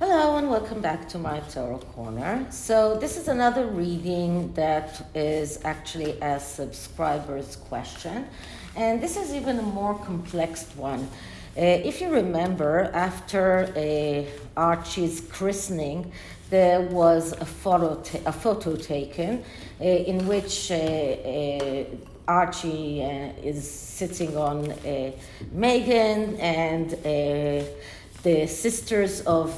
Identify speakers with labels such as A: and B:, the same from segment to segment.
A: Hello and welcome back to my Tarot Corner. So this is another reading that is actually a subscriber's question, and this is even a more complex one. If you remember, after Archie's christening, there was a photo taken in which Archie is sitting on Meghan, and the sisters of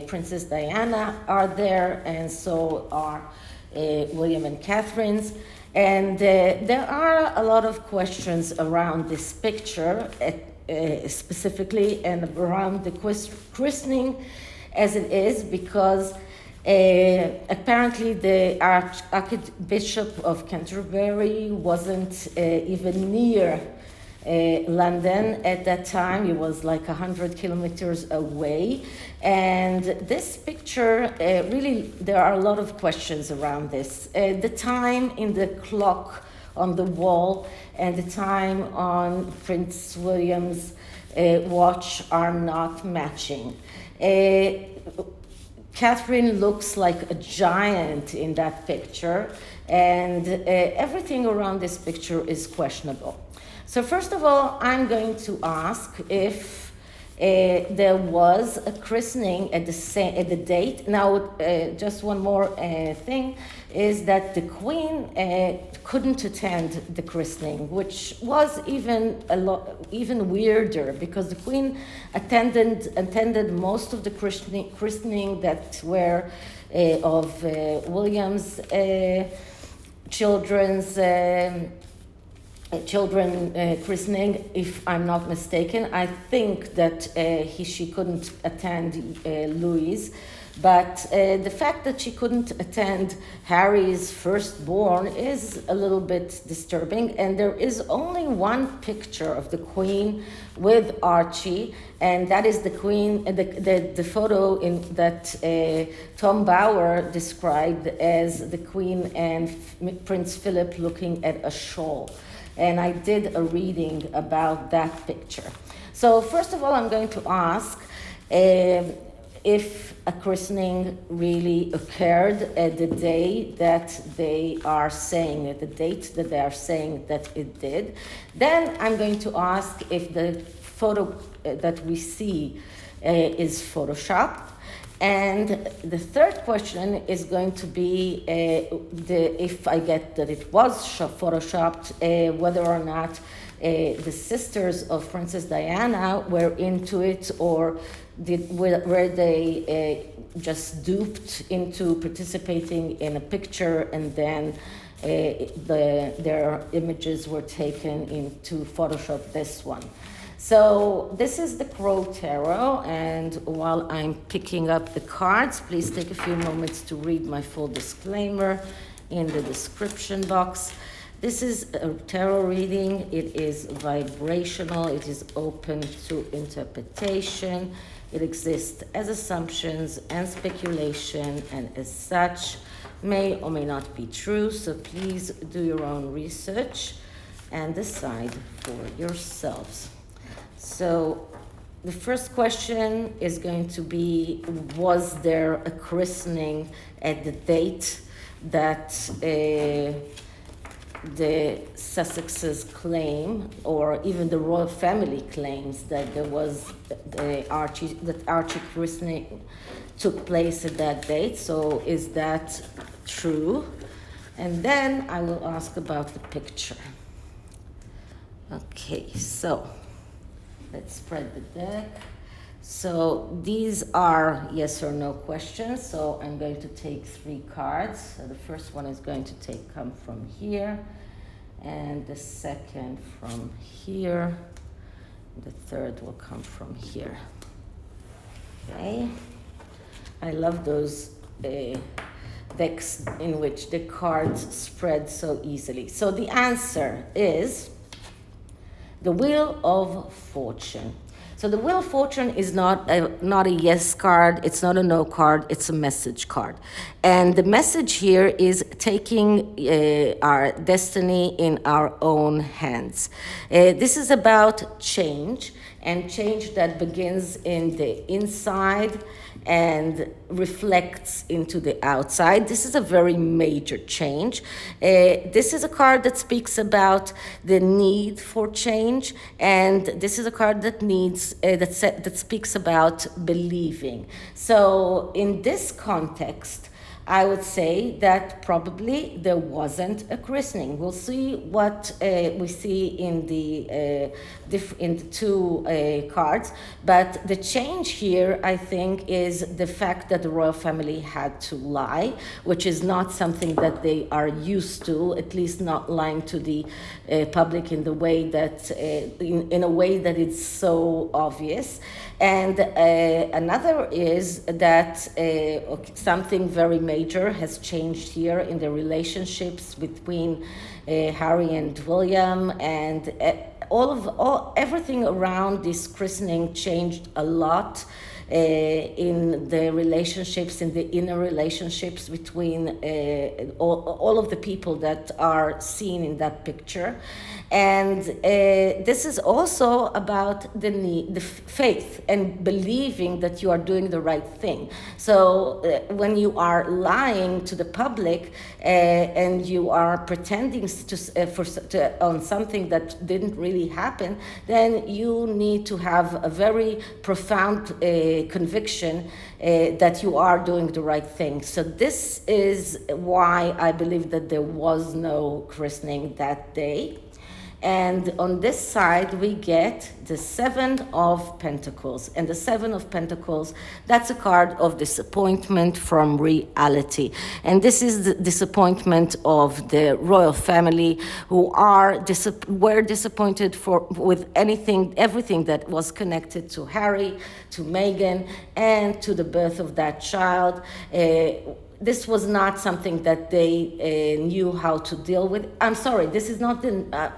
A: Princess Diana are there, and so are William and Catherine's. And there are a lot of questions around this picture, specifically, and around the christening as it is, because apparently the Archbishop of Canterbury wasn't even near London at that time. He was like 100 kilometers away, and this picture really, there are a lot of questions around this. The time in the clock on the wall and the time on Prince William's watch are not matching. Catherine looks like a giant in that picture, and everything around this picture is questionable. So first of all, I'm going to ask if there was a christening at the date. Now, just one more thing is that the Queen couldn't attend the christening, which was even weirder, because the Queen attended most of the christening that were of William's children christening, if I'm not mistaken. I think that she couldn't attend Louis, but the fact that she couldn't attend Harry's firstborn is a little bit disturbing. And there is only one picture of the Queen with Archie, and that is the Queen, the photo that Tom Bauer described as the Queen and Prince Philip looking at a shawl. And I did a reading about that picture. So first of all, I'm going to ask if a christening really occurred at the day that they are saying, at the date that they are saying that it did. Then I'm going to ask if the photo that we see is photoshopped. And the third question is going to be if I get that it was photoshopped, whether or not the sisters of Princess Diana were into it, or were they just duped into participating in a picture, and then their images were taken into Photoshop this one. So this is the Crow Tarot, and while I'm picking up the cards, please take a few moments to read my full disclaimer in the description box. This is a tarot reading. It is vibrational. It is open to interpretation. It exists as assumptions and speculation, and as such may or may not be true. So please do your own research and decide for yourselves. So the first question is going to be, was there a christening at the date that the Sussexes claim, or even the royal family claims, that there was Archie christening took place at that date? So is that true? And then I will ask about the picture. Okay, so let's spread the deck. So these are yes or no questions. So I'm going to take 3 cards. So the first one is going to come from here, and the second from here. The third will come from here. Okay. I love those decks in which the cards spread so easily. So the answer is the Wheel of Fortune. So the Wheel of Fortune is not a yes card, it's not a no card, it's a message card. And the message here is taking our destiny in our own hands. This is about change, and change that begins in the inside and reflects into the outside. This is a very major change. This is a card that speaks about the need for change, and this is a card that that speaks about believing. So in this context, I would say that probably there wasn't a christening. We'll see what we see in the two cards, but the change here, I think, is the fact that the royal family had to lie, which is not something that they are used to, at least not lying to the public in the way that in a way that it's so obvious. And another is that something very major has changed here in the relationships between Harry and William, and everything around this christening changed a lot. In the relationships, in the inner relationships between all of the people that are seen in that picture. And this is also about the faith and believing that you are doing the right thing. So when you are lying to the public and you are pretending on something that didn't really happen, then you need to have a very profound conviction that you are doing the right thing. So this is why I believe that there was no christening that day. And on this side, we get the Seven of Pentacles. And the Seven of Pentacles, that's a card of disappointment from reality. And this is the disappointment of the royal family, who were disappointed with everything that was connected to Harry, to Meghan, and to the birth of that child. This was not something that they knew how to deal with. I'm sorry, this is not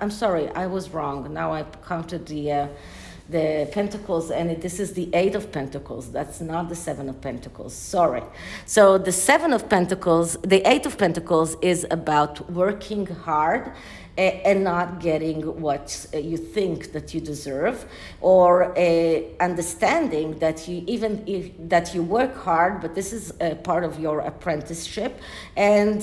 A: I'm sorry, I was wrong. Now I counted the pentacles, and this is the Eight of Pentacles. That's not the Seven of Pentacles. Sorry. So the Seven of Pentacles, the Eight of Pentacles is about working hard and not getting what you think that you deserve, or understanding that that you work hard, but this is a part of your apprenticeship, and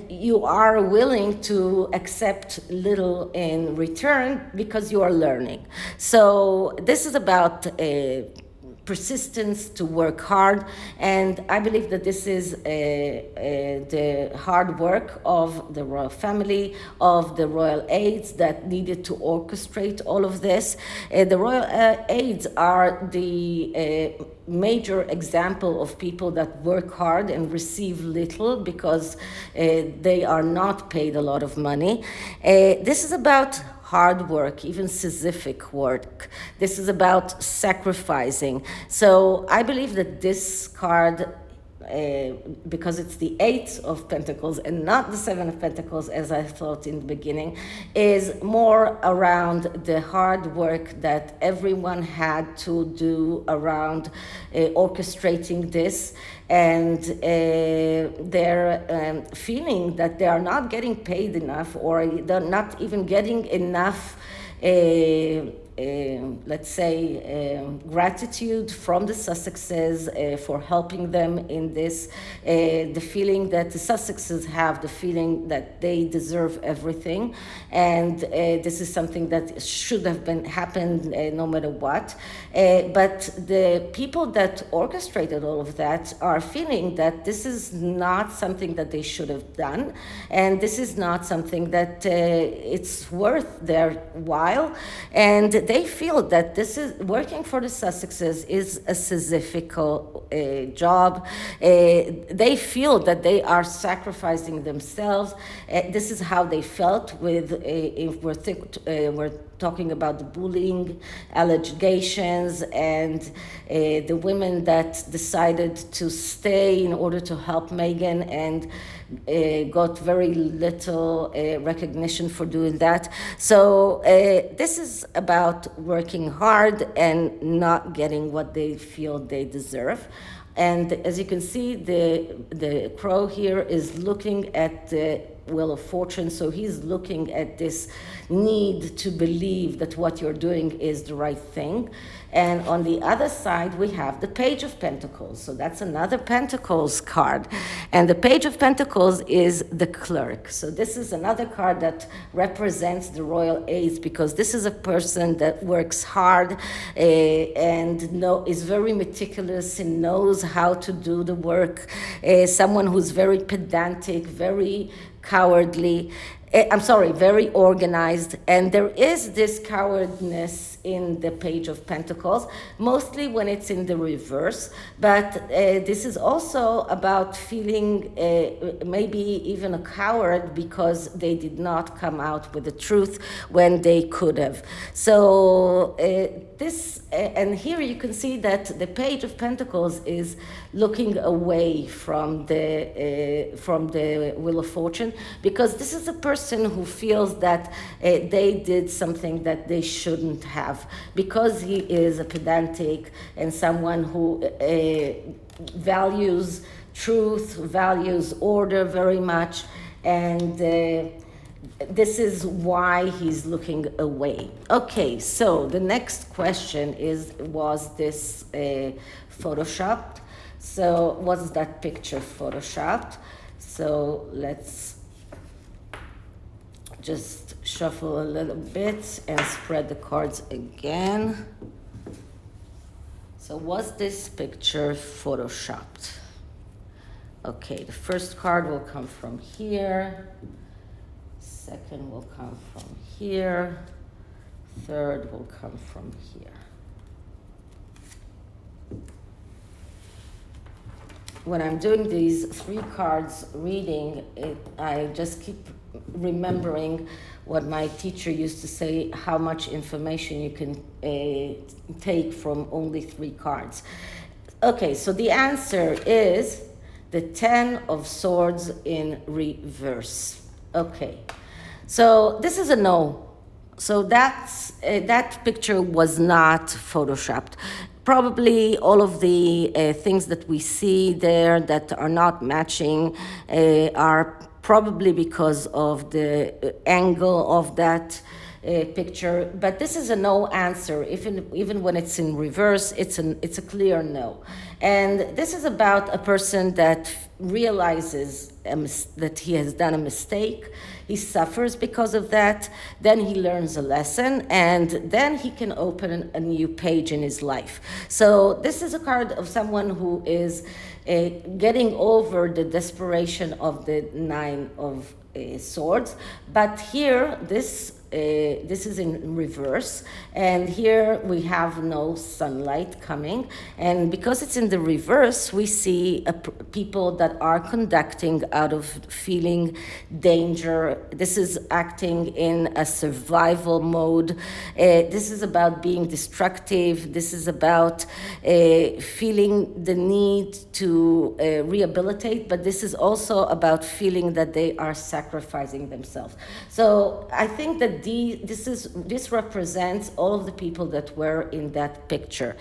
A: you are willing to accept little in return because you are learning. So this is about persistence, to work hard, and I believe that this is the hard work of the royal family, of the royal aides that needed to orchestrate all of this. The royal aides are the major example of people that work hard and receive little because they are not paid a lot of money. This is about hard work, even Sisyphic work. This is about sacrificing. So I believe that this card, because it's the Eight of Pentacles and not the Seven of Pentacles, as I thought in the beginning, is more around the hard work that everyone had to do around orchestrating this, and their feeling that they are not getting paid enough, or they're not even getting enough let's say, gratitude from the Sussexes for helping them in this. The feeling that the Sussexes have, the feeling that they deserve everything, and this is something that should have happened no matter what. But the people that orchestrated all of that are feeling that this is not something that they should have done, and this is not something that it's worth their while, and they feel that this is working for the Sussexes is a Sisyphical job. They feel that they are sacrificing themselves. This is how they felt with, if we're talking about the bullying allegations and the women that decided to stay in order to help Meghan and got very little recognition for doing that. So this is about working hard and not getting what they feel they deserve. And as you can see, the crow here is looking at the Wheel of Fortune, so he's looking at this need to believe that what you're doing is the right thing. And on the other side, we have the Page of Pentacles. So that's another Pentacles card. And the Page of Pentacles is the clerk. So this is another card that represents the royal aids, because this is a person that works hard and is very meticulous and knows how to do the work. Someone who's very pedantic, very cowardly. Very organized. And there is this cowardness in the Page of Pentacles, mostly when it's in the reverse. But this is also about feeling maybe even a coward because they did not come out with the truth when they could have. So and here you can see that the Page of Pentacles is looking away from the Wheel of Fortune, because this is a person who feels that they did something that they shouldn't have, because he is a pedantic and someone who values truth, values order very much, and this is why he's looking away. Okay, so the next question was this photoshopped? So was that picture photoshopped? So let's just shuffle a little bit and spread the cards again. So was this picture photoshopped? Okay, the first card will come from here. Second will come from here. Third will come from here. When I'm doing these 3 cards reading, I just keep remembering what my teacher used to say, how much information you can take from only 3 cards. Okay, so the answer is the 10 of Swords in reverse. Okay, so this is a no. So that picture was not photoshopped. Probably all of the things that we see there that are not matching are probably because of the angle of that picture. But this is a no answer. Even when it's in reverse, it's a clear no. And this is about a person that realizes that he has done a mistake. He suffers because of that. Then he learns a lesson, and then he can open a new page in his life. So this is a card of someone who is getting over the desperation of the 9 of Swords. But here, this is in reverse, and here we have no sunlight coming, and because it's in the reverse, we see people that are conducting out of feeling danger. This is acting in a survival mode. This is about being destructive. This is about feeling the need to rehabilitate, but this is also about feeling that they are sacrificing themselves. So I think that this represents all of the people that were in that picture.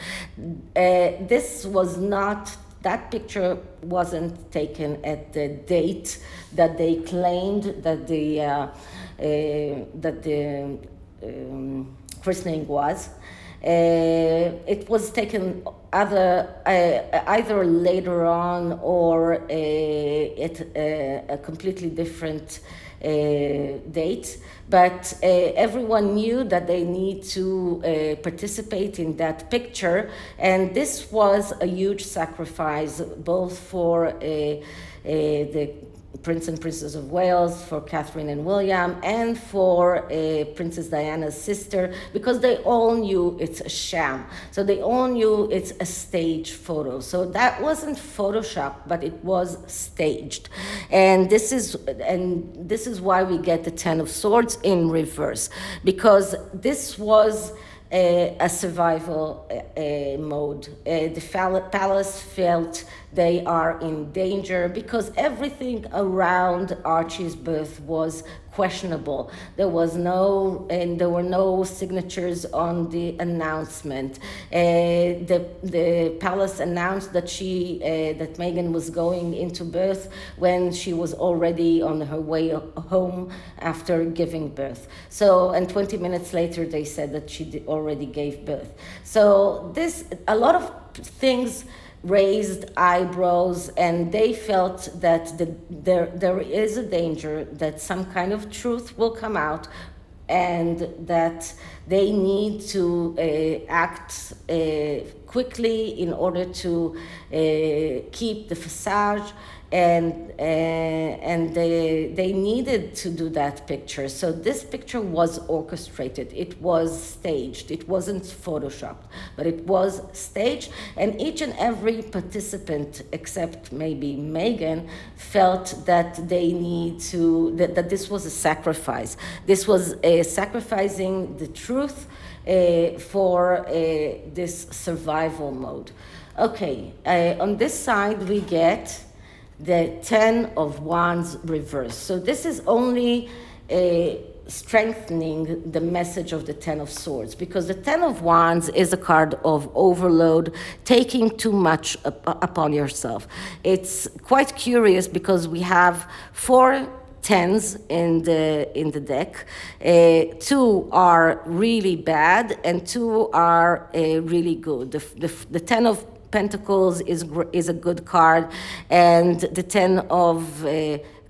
A: That picture wasn't taken at the date that they claimed that the christening was. It was taken either later on or at a completely different date, but everyone knew that they need to participate in that picture, and this was a huge sacrifice both for the Prince and Princess of Wales, for Catherine and William, and for Princess Diana's sister, because they all knew it's a sham. So they all knew it's a stage photo. So that wasn't Photoshopped, but it was staged. And this is why we get the 10 of Swords in reverse, because this was a survival mode. The palace felt they are in danger, because everything around Archie's birth was questionable. There were no signatures on the announcement. The palace announced that that Meghan was going into birth when she was already on her way home after giving birth. So, and 20 minutes later, they said that she already gave birth. So a lot of things raised eyebrows, and they felt that there is a danger that some kind of truth will come out, and that they need to act quickly in order to keep the facade, and they needed to do that picture. So this picture was orchestrated. It was staged. It wasn't photoshopped, but it was staged. And each and every participant, except maybe Meghan, felt that they need to, that this was a sacrifice. This was sacrificing the truth for this survival mode. Okay, on this side we get the 10 of Wands reversed. So this is only strengthening the message of the 10 of Swords, because the 10 of Wands is a card of overload, taking too much upon yourself. It's quite curious because we have 4 tens in the deck. 2 are really bad and 2 are really good. The 10 of Pentacles is a good card, and the 10 of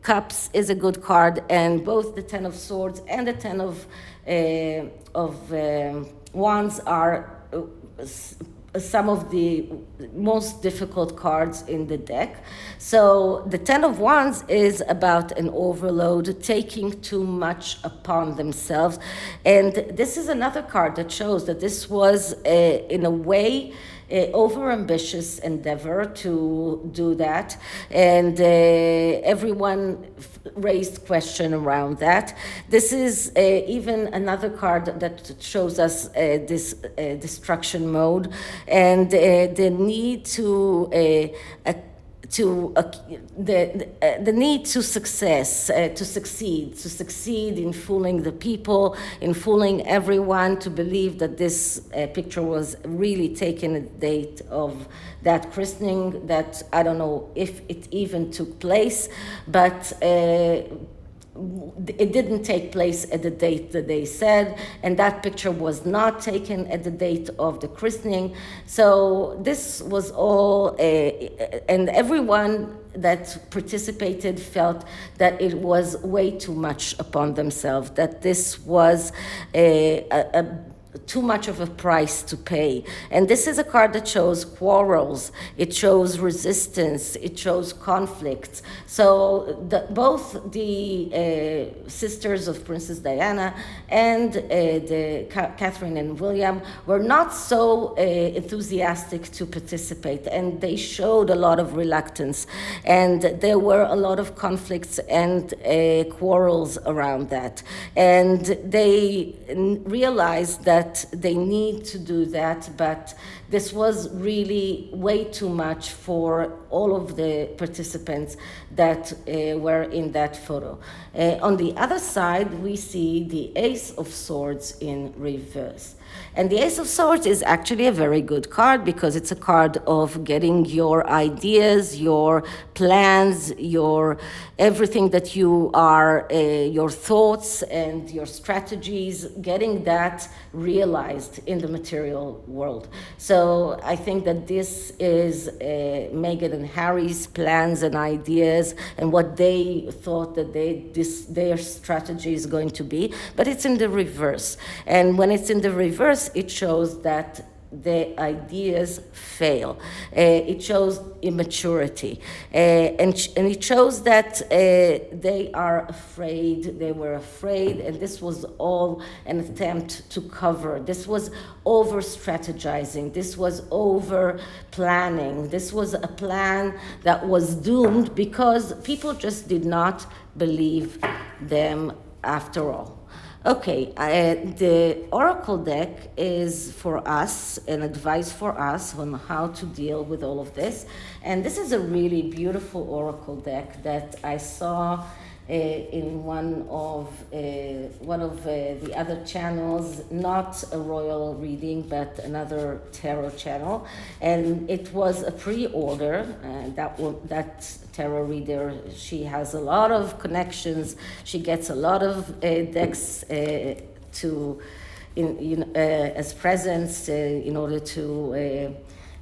A: Cups is a good card, and both the 10 of Swords and the 10 of Wands are some of the most difficult cards in the deck. So the 10 of Wands is about an overload, taking too much upon themselves. And this is another card that shows that this was, in a way, over-ambitious endeavor to do that, and everyone raised question around that. This is even another card that shows us this destruction mode, and the need the need to succeed in fooling the people, in fooling everyone to believe that this picture was really taken at the date of that christening, that I don't know if it even took place, but it didn't take place at the date that they said, and that picture was not taken at the date of the christening. So this was all, and everyone that participated felt that it was way too much upon themselves, that this was too much of a price to pay. And this is a card that shows quarrels, it shows resistance, it shows conflicts. So both the sisters of Princess Diana and Catherine and William were not so enthusiastic to participate, and they showed a lot of reluctance, and there were a lot of conflicts and quarrels around that, and they realized that they need to do that, but this was really way too much for all of the participants that were in that photo. On the other side, we see the Ace of Swords in reverse. And the Ace of Swords is actually a very good card because it's a card of getting your ideas, your plans, your everything that you are, your thoughts and your strategies, getting that realized in the material world. So I think that this is Meghan and Harry's plans and ideas and what they thought that their strategy is going to be, but it's in the reverse. And when it's in the reverse, it shows that the ideas fail. It shows immaturity. And it shows that they are afraid, they were afraid, and this was all an attempt to cover. This was over-strategizing. This was over-planning. This was a plan that was doomed because people just did not believe them after all. Okay, the Oracle deck is for us, an advice for us on how to deal with all of this. And this is a really beautiful Oracle deck that I saw in one of the other channels, not a royal reading, but another tarot channel. And it was a pre-order. That tarot reader, she has a lot of connections. She gets a lot of decks as presents in order to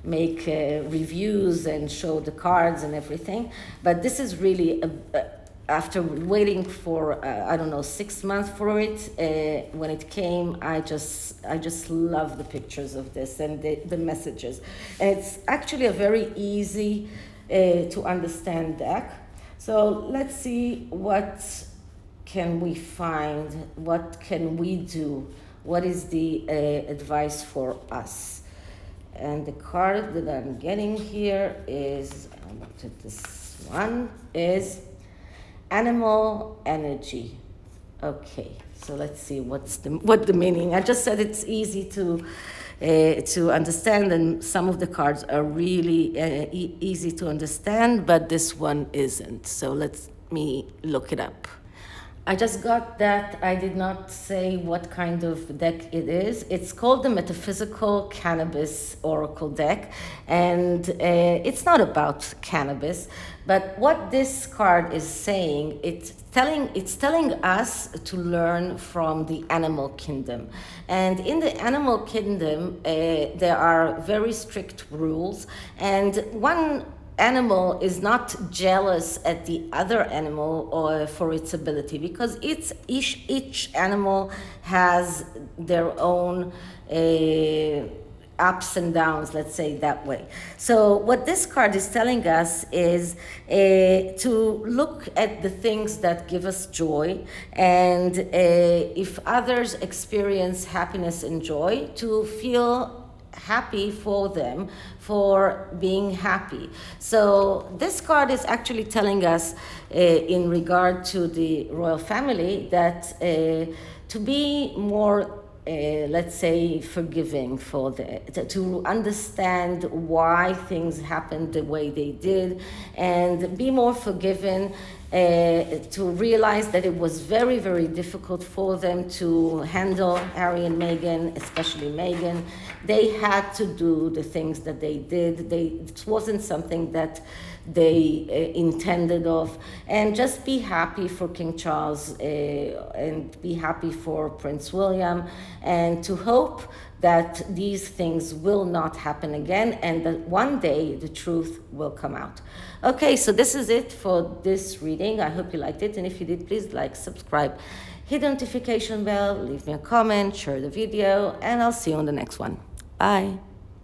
A: make reviews and show the cards and everything. But this is really after waiting for 6 months for it, when it came, I just love the pictures of this and the messages. And it's actually a very easy to understand deck. So let's see what can we find, what can we do, what is the advice for us. And the card that I'm getting here is, I looked at this one, is Animal Energy. Okay, so let's see what the meaning. I just said it's easy to understand, and some of the cards are really easy to understand, but this one isn't. So let me look it up. I just got that. I did not say what kind of deck it is. It's called the Metaphysical Cannabis Oracle deck, and it's not about cannabis, but what this card is saying, it's telling us to learn from the animal kingdom. And in the animal kingdom, there are very strict rules, and one animal is not jealous at the other animal or for its ability, because each animal has their own ups and downs, let's say that way. So what this card is telling us is to look at the things that give us joy, and if others experience happiness and joy, to feel happy for them for being happy. So this card is actually telling us in regard to the royal family that to be more let's say forgiving for to understand why things happened the way they did, and be more forgiven, to realize that it was very, very difficult for them to handle Harry and Meghan, especially Meghan. They had to do the things that they did. It wasn't something that they intended of, and just be happy for King Charles and be happy for Prince William, and to hope that these things will not happen again, and that one day the truth will come out. Okay, so this is it for this reading. I hope you liked it, and if you did, please like, subscribe, hit the notification bell, leave me a comment, share the video, and I'll see you on the next one. Bye.